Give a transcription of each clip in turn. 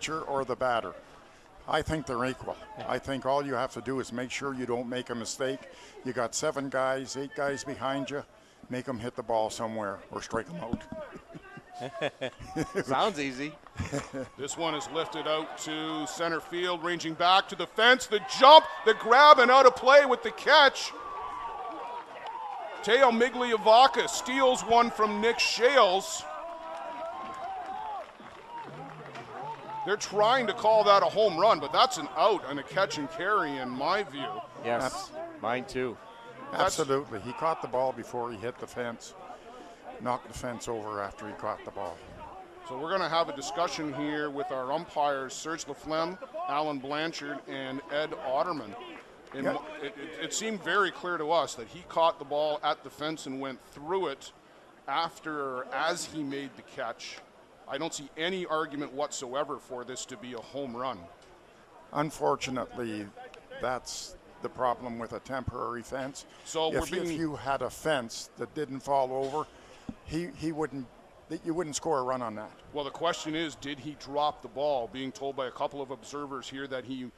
pitcher or the batter. I think they're equal. I think all you have to do is make sure you don't make a mistake. You got 7 guys, 8 guys behind you. Make them hit the ball somewhere or strike them out. Sounds easy. This one is lifted out to center field, ranging back to the fence. The jump, the grab, and out of play with the catch. Teo Migliavaca steals one from Nick Shales. They're trying to call that a home run, but that's an out and a catch and carry in my view. Yes, mine too. Absolutely. He caught the ball before he hit the fence. Knocked the fence over after he caught the ball. So we're going to have a discussion here with our umpires, Serge Laflemme, Alan Blanchard, and Ed Otterman. It seemed very clear to us that he caught the ball at the fence and went through it as he made the catch. I don't see any argument whatsoever for this to be a home run. Unfortunately, that's the problem with a temporary fence. So if you had a fence that didn't fall over, you wouldn't score a run on that. Well, the question is, did he drop the ball? Being told by a couple of observers here that he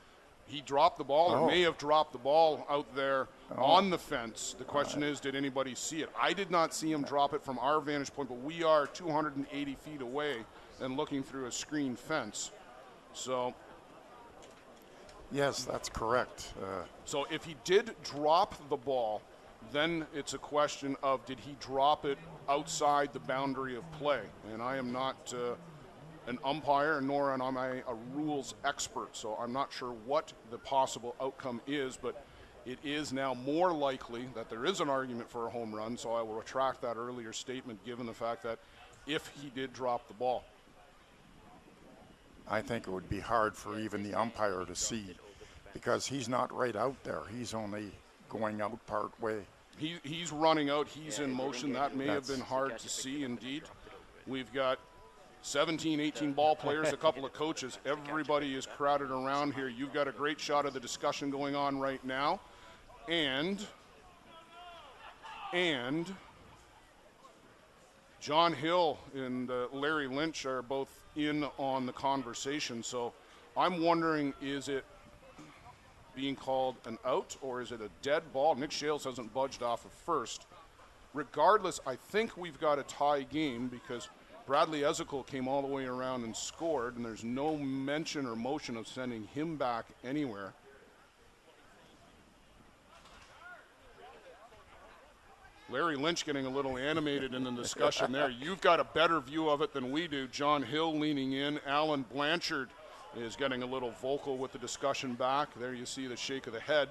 dropped the ball or may have dropped the ball out there on the fence. The question is, did anybody see it? I did not see him drop it from our vantage point, but we are 280 feet away and looking through a screen fence. So, yes, that's correct. So if he did drop the ball, then it's a question of did he drop it outside the boundary of play? And I am not an umpire, nor am I a rules expert, so I'm not sure what the possible outcome is, but it is now more likely that there is an argument for a home run, so I will retract that earlier statement given the fact that if he did drop the ball. I think it would be hard for even the umpire to see because he's not right out there. He's only going out part way. He's running out. He's in motion. That may have been hard to see indeed. We've got 17, 18 ball players, a couple of coaches. Everybody is crowded around here. You've got a great shot of the discussion going on right now. And John Hill and Larry Lynch are both in on the conversation. So I'm wondering, is it being called an out or is it a dead ball? Nick Shales hasn't budged off of first. Regardless, I think we've got a tie game because Bradley Ezekiel came all the way around and scored, and there's no mention or motion of sending him back anywhere. Larry Lynch getting a little animated in the discussion there. You've got a better view of it than we do. John Hill leaning in. Alan Blanchard is getting a little vocal with the discussion back. There you see the shake of the head.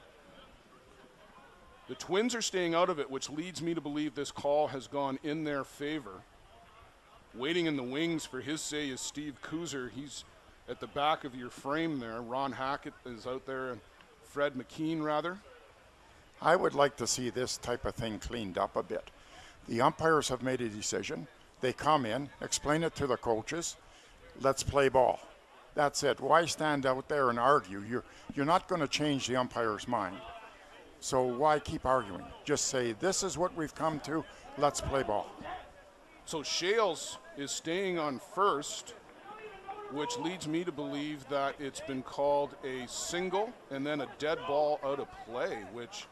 The Twins are staying out of it, which leads me to believe this call has gone in their favor. Waiting in the wings for his say is Steve Kuzer. He's at the back of your frame there. Ron Hackett is out there, and Fred McKean, rather. I would like to see this type of thing cleaned up a bit. The umpires have made a decision. They come in, explain it to the coaches. Let's play ball. That's it. Why stand out there and argue? You're not going to change the umpire's mind. So why keep arguing? Just say, this is what we've come to. Let's play ball. So Shales is staying on first, which leads me to believe that it's been called a single and then a dead ball out of play, which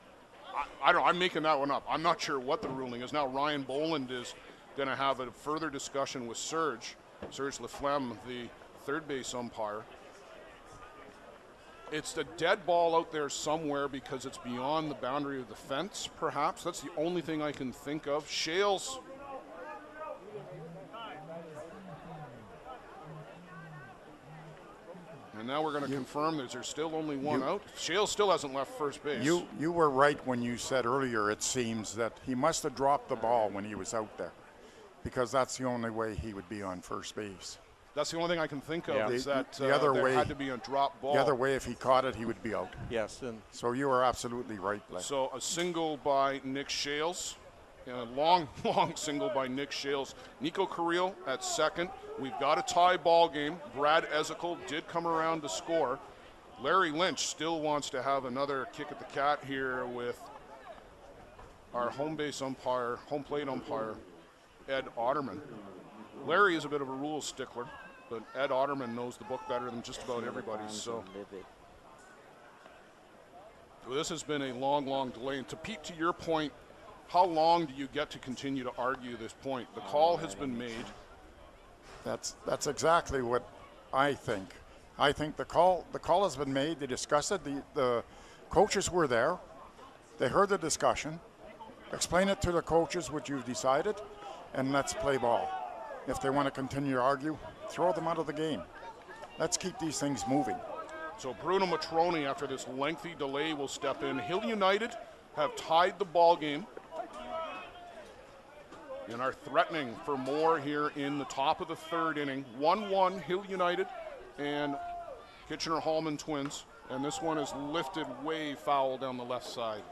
I don't know. I'm making that one up. I'm not sure what the ruling is. Now Ryan Boland is going to have a further discussion with Serge Laflemme, the third base umpire. It's the dead ball out there somewhere because it's beyond the boundary of the fence, perhaps. That's the only thing I can think of. Shales. And now we're going to confirm there's still only one out. Shales still hasn't left first base. You were right when you said earlier, it seems, that he must have dropped the ball when he was out there because that's the only way he would be on first base. That's the only thing I can think of is that the other there way had to be a drop ball. The other way, if he caught it, he would be out. Yes. So you are absolutely right, Les. So a single by Nick Shales. A long single by Nick Shales. Nico Carrillo at second. We've got a tie ball game. Brad Ezekiel did come around to score. Larry Lynch still wants to have another kick at the cat here with our home plate umpire, Ed Otterman. Larry is a bit of a rules stickler. but Ed Otterman knows the book better than just about everybody. So this has been a long, long delay. And to Pete, to your point, how long do you get to continue to argue this point? The call has been made. That's exactly what I think. I think the call has been made. They discussed it. The coaches were there. They heard the discussion. Explain it to the coaches what you've decided, and let's play ball. If they want to continue to argue, throw them out of the game. Let's keep these things moving. So Bruno Matroni, after this lengthy delay, will step in. Hill United have tied the ball game and are threatening for more here in the top of the third inning. 1-1 Hill United and Kitchener Hallman Twins. And this one is lifted way foul down the left side.